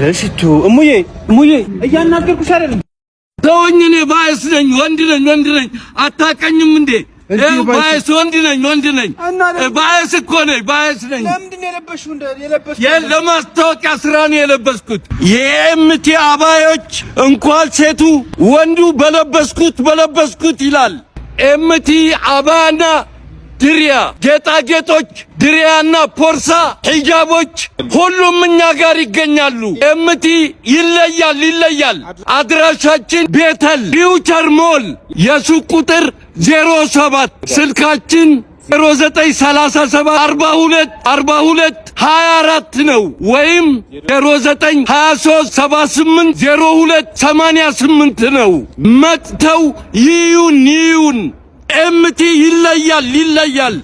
ረሽቱ እሙዬ እያናገርኩሽ አይደለም። ተወኝ። እኔ ባይስ ነኝ፣ ወንድ ነኝ። አታቀኝም እንዴ? ባይስ ወንድ ነኝ። ባይስ እኮ ነኝ፣ ባይስ ነኝ። ለምንድን ነው የለበስኩት? ለማስታወቂያ ስራ ነው የለበስኩት። የኤምቲ አባዮች እንኳን ሴቱ ወንዱ በለበስኩት ይላል። ኤምቲ አባና ድሪያ ጌጣጌጦች፣ ድሪያና ፖርሳ፣ ሂጃቦች ሁሉም እኛ ጋር ይገኛሉ። ኤምቲ ይለያል። አድራሻችን ቤተል ፊውቸር ሞል፣ የሱቅ ቁጥር 07፣ ስልካችን 09374224 ነው ወይም 0923780288 ነው። መጥተው ይዩን። ኤምቲ ይለያል።